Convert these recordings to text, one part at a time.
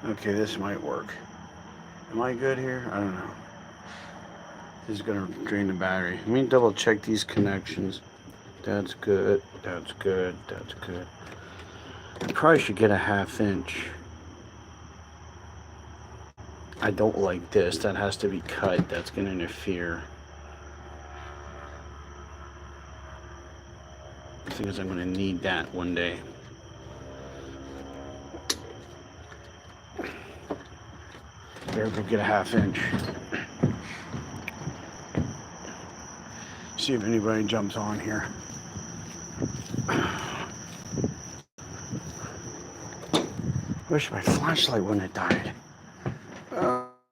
Okay, this might work. Am I good here? I don't know. This is gonna drain the battery. Let me double check these connections. That's good. That's good. That's good. I probably should get a 1/2 inch. I don't like this. That has to be cut. That's gonna interfere. Because I'm gonna need that one day. Better go get a 1/2 inch. See if anybody jumps on here. Wish my flashlight wouldn't have died.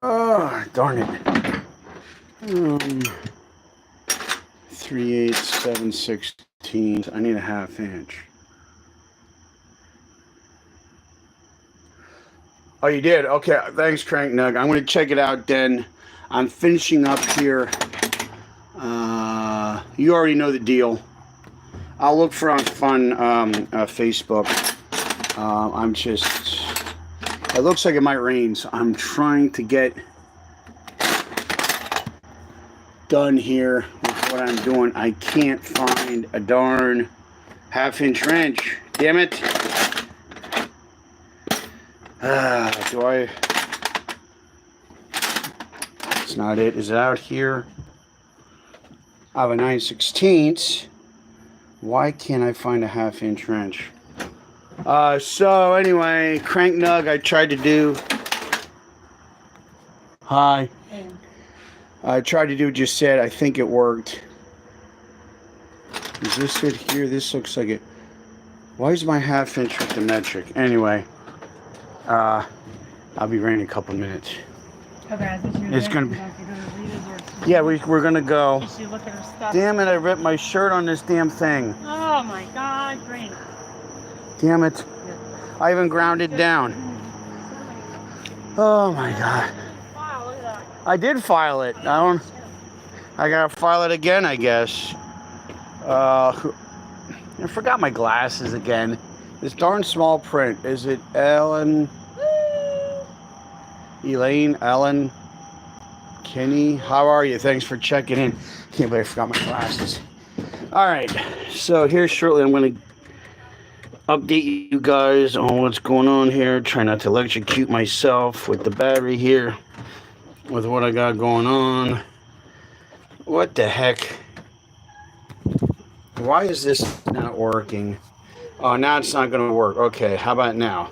Oh, darn it. 3/8, 7/16. I need a 1/2 inch. Oh, you did? Okay, thanks, Crank Nug. I'm going to check it out then. I'm finishing up here. You already know the deal. I'll look for on Facebook. I'm just... It looks like it might rain, so I'm trying to get done here with what I'm doing. I can't find a darn 1/2 inch wrench. Damn it. Do I... It's not it. Is it out here? I have a 9/16. Why can't I find a 1/2 inch wrench? So anyway, Crank Nug, I tried to do... Hi. I tried to do what you said. I think it worked. Is this it here? This looks like it. Why is my 1/2 inch with the metric? Anyway, I'll be ready in a couple minutes. Okay, it's gonna be... Yeah, we're gonna go. She look at her stuff. Damn it, I ripped my shirt on this damn thing. Oh my god, great. Damn it. I haven't ground it down. Oh my god. Wow, look at that. I did file it. I gotta file it again, I guess. I forgot my glasses again. This darn small print. Is it Ellen? Elaine? Ellen? Kenny? How are you? Thanks for checking in. Can't believe I forgot my glasses. Alright, so here shortly I'm going to update you guys on what's going on here. Try not to electrocute myself with the battery here. With what I got going on. What the heck? Why is this not working? Oh, now it's not going to work. Okay, how about now?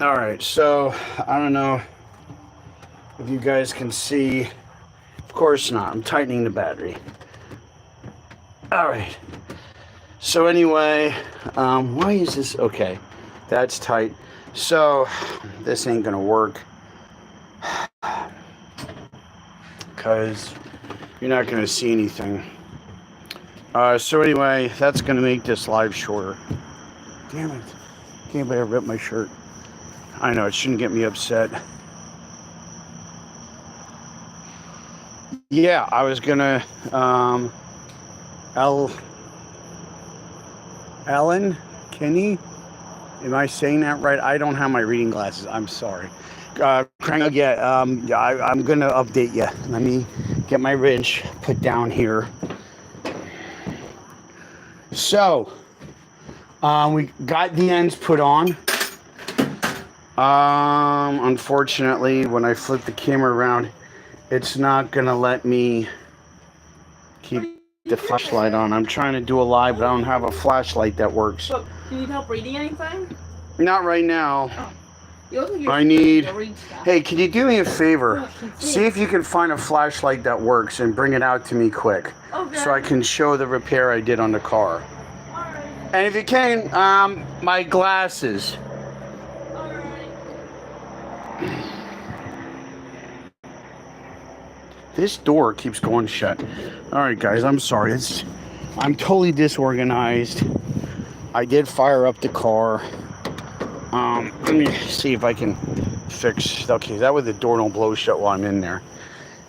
Alright, so I don't know if you guys can see. Of course not. I'm tightening the battery. Alright. So anyway, why is this? Okay, that's tight. So this ain't going to work. Because you're not going to see anything. So anyway, that's going to make this live shorter. Damn it. Can't believe I ripped my shirt. I know, it shouldn't get me upset. Yeah, I was going to... Ellen? Kenny? Am I saying that right? I don't have my reading glasses. I'm sorry. I'm going to update you. Let me get my wrench put down here. So, we got the ends put on. Unfortunately, when I flip the camera around, it's not going to let me keep the flashlight on. I'm trying to do a live, but I don't have a flashlight that works. So, do you need help reading anything? Not right now. Oh. You look like I need... Hey, can you do me a favor? See if you can find a flashlight that works and bring it out to me quick. Okay. So I can show the repair I did on the car. Alright. And if you can, my glasses. Alright. This door keeps going shut. Alright guys, I'm sorry. I'm totally disorganized. I did fire up the car. Let me see if I can fix... Okay, that way the door don't blow shut while I'm in there.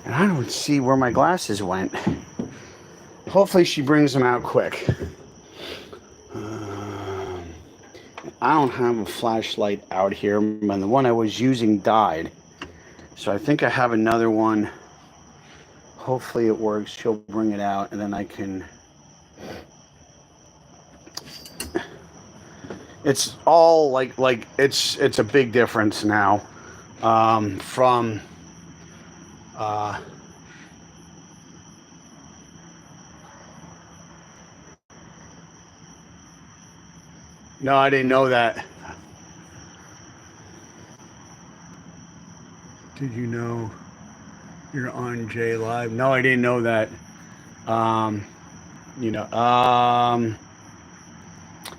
And I don't see where my glasses went. Hopefully she brings them out quick. I don't have a flashlight out here, and the one I was using died. So I think I have another one. Hopefully it works. She'll bring it out, and then I can... It's all like it's a big difference now from no, I didn't know that. Did you know you're on J Live? No, I didn't know that. You know,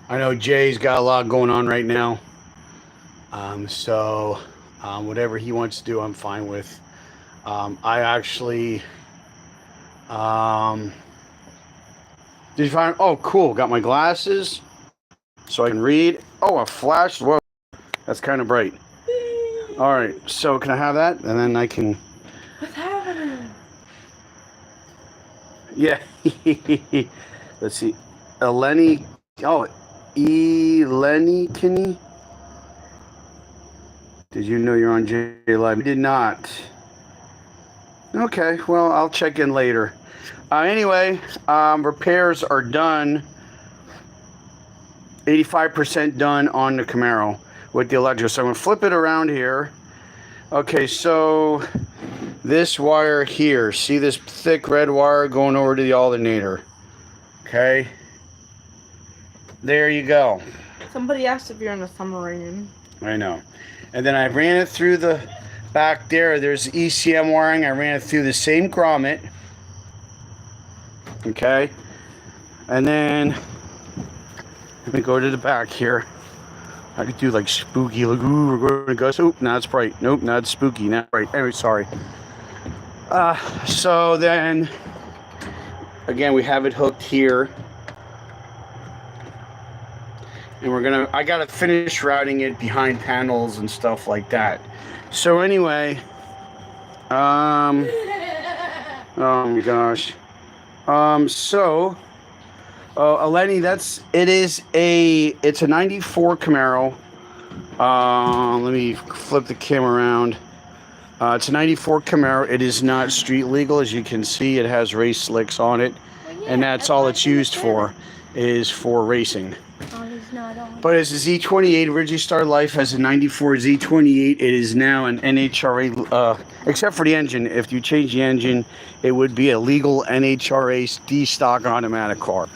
I know Jay's got a lot going on right now. So whatever he wants to do, I'm fine with. I actually, did you find, oh, cool. Got my glasses so I can read. Oh, a flash. Whoa, that's kind of bright. All right. So can I have that? And then I can. What's happening? Yeah. Let's see. Eleni. Oh, Eleni Kinney. Did you know you're on J Live? I did not. Okay, well, I'll check in later. Anyway, repairs are done. 85% done on the Camaro with the electric. So I'm going to flip it around here. Okay, so this wire here. See this thick red wire going over to the alternator. Okay. There you go. Somebody asked if you're in a submarine. I know. And then I ran it through the back there. There's ECM wiring. I ran it through the same grommet. Okay. And then let me go to the back here. I could do like spooky. Like, ooh, we're going to go. Oop, now it's bright. Nope, now it's spooky. Now bright. Anyway, sorry. So then, again, we have it hooked here. And I gotta finish routing it behind panels and stuff like that. So anyway, oh my gosh. Eleni, it's a 94 Camaro. Let me flip the camera around. It's a 94 Camaro. It is not street legal, as you can see. It has race slicks on it, and that's all it's used for, is for racing. But it's a Z28, originally started life as a 94 Z28. It is now an NHRA, except for the engine. If you change the engine, it would be a legal NHRA D-stock automatic car.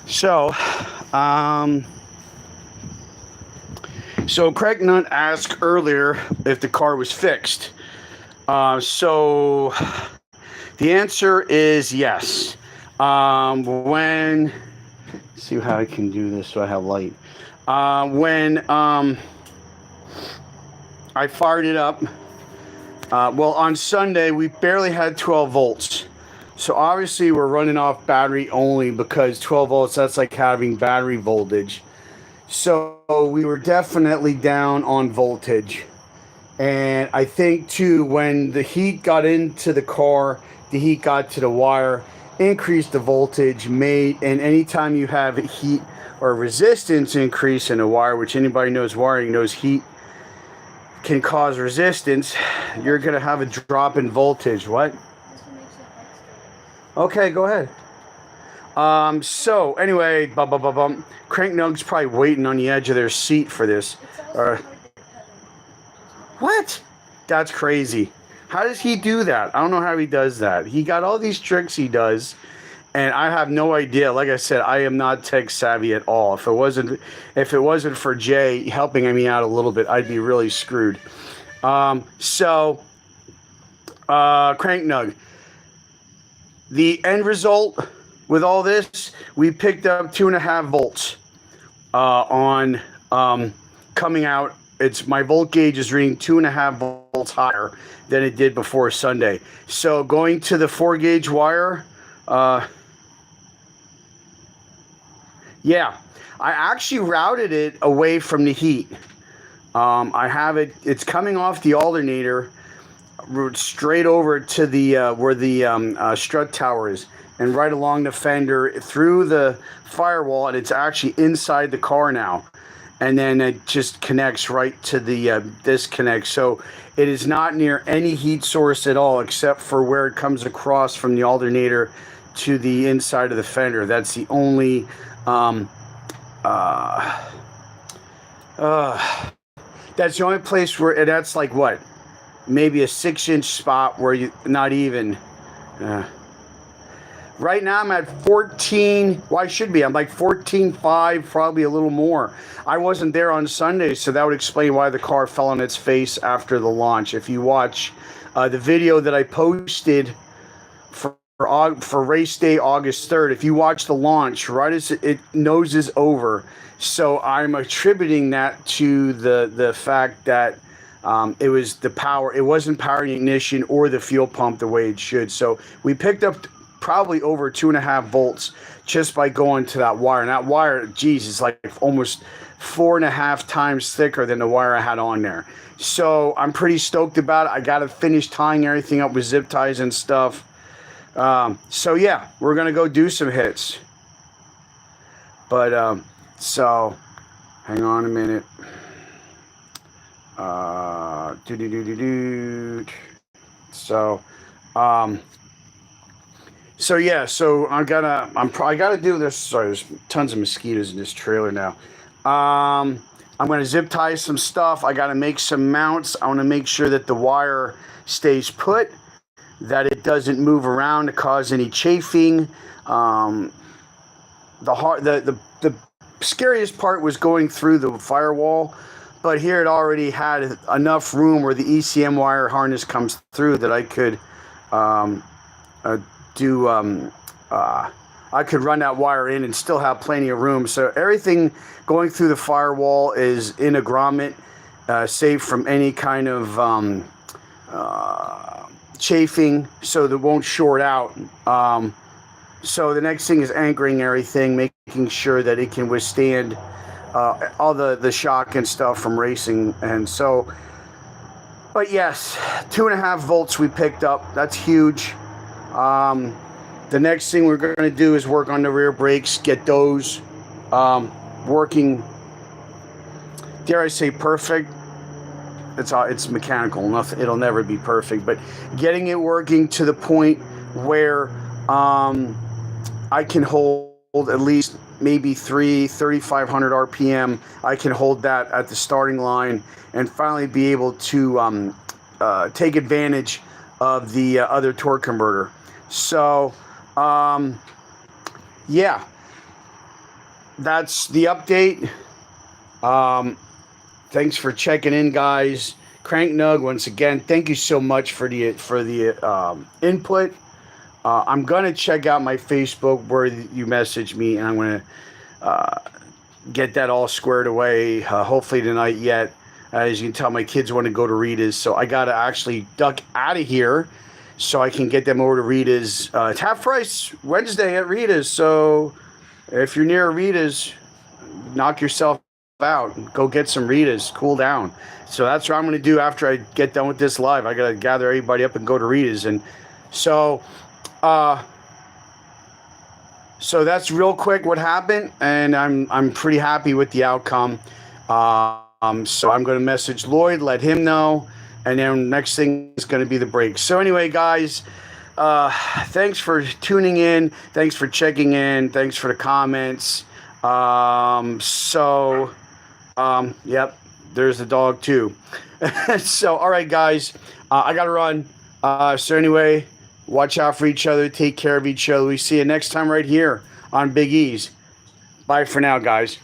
So, Craig Nutt asked earlier if the car was fixed. So, the answer is yes. See how I can do this so I have light. When I fired it up, well, on Sunday, we barely had 12 volts. So obviously we're running off battery only, because 12 volts, that's like having battery voltage. So we were definitely down on voltage. And I think too, when the heat got into the car, the heat got to the wire, increased the voltage, and anytime you have heat or resistance increase in a wire, which anybody knows wiring knows heat can cause resistance, you're going to have a drop in voltage. What? Okay, go ahead. So anyway, Crank Nug's probably waiting on the edge of their seat for this. What? That's crazy. How does he do that? I don't know how he does that. He got all these tricks he does, and I have no idea. Like I said, I am not tech savvy at all. If it wasn't for Jay helping me out a little bit, I'd be really screwed. Crank Nug. The end result with all this, we picked up 2.5 volts on coming out. My volt gauge is reading 2.5 volts higher than it did before Sunday. So going to the 4-gauge wire, yeah, I actually routed it away from the heat. I have it's coming off the alternator, straight over to the where the strut tower is, and right along the fender through the firewall, and it's actually inside the car now. and then it just connects right to the disconnect. So it is not near any heat source at all, except for where it comes across from the alternator to the inside of the fender. That's the only that's the only place where, and that's like what, maybe a 6-inch spot where you, not even. Right now I'm at 14. Well, I should be. I'm like 14.5, probably a little more. I wasn't there on Sunday, so that would explain why the car fell on its face after the launch. If you watch the video that I posted for race day, August 3rd, if you watch the launch, right as it noses over. So I'm attributing that to the fact that it was the power. It wasn't powering ignition or the fuel pump the way it should. So we picked up probably over 2.5 volts just by going to that wire. And that wire, geez, is like almost 4.5 times thicker than the wire I had on there. So I'm pretty stoked about it. I got to finish tying everything up with zip ties and stuff. So yeah, we're going to go do some hits. But so hang on a minute. So yeah, so I gotta do this. Sorry, there's tons of mosquitoes in this trailer now. I'm gonna zip tie some stuff. I gotta make some mounts. I want to make sure that the wire stays put, that it doesn't move around to cause any chafing. The scariest part was going through the firewall, but here it already had enough room where the ECM wire harness comes through that I could I could run that wire in and still have plenty of room. So everything going through the firewall is in a grommet, safe from any kind of chafing, so that won't short out. So the next thing is anchoring everything, making sure that it can withstand all the shock and stuff from racing. And so, but yes, 2.5 volts we picked up. That's huge. The next thing we're going to do is work on the rear brakes, get those working, dare I say perfect. It's mechanical. Nothing, it'll never be perfect, but getting it working to the point where I can hold at least maybe 3,500 RPM. I can hold that at the starting line and finally be able to take advantage of the other torque converter. So, yeah, that's the update. Thanks for checking in, guys. Crank Nug, once again, thank you so much for the input. I'm gonna check out my Facebook where you messaged me, and I'm gonna get that all squared away. Hopefully tonight yet. As you can tell, my kids want to go to Rita's, so I gotta actually duck out of here so I can get them over to Rita's. It's half price Wednesday at Rita's, so if you're near Rita's, knock yourself out. Go get some Rita's, cool down. So that's what I'm going to do after I get done with this live. I got to gather everybody up and go to Rita's. And so, so that's real quick what happened, and I'm pretty happy with the outcome. So I'm going to message Lloyd, let him know. And then next thing is going to be the brakes. So anyway, guys, thanks for tuning in. Thanks for checking in. Thanks for the comments. Yep, there's the dog too. So, all right, guys, I got to run. So anyway, watch out for each other. Take care of each other. We see you next time right here on Big E's. Bye for now, guys.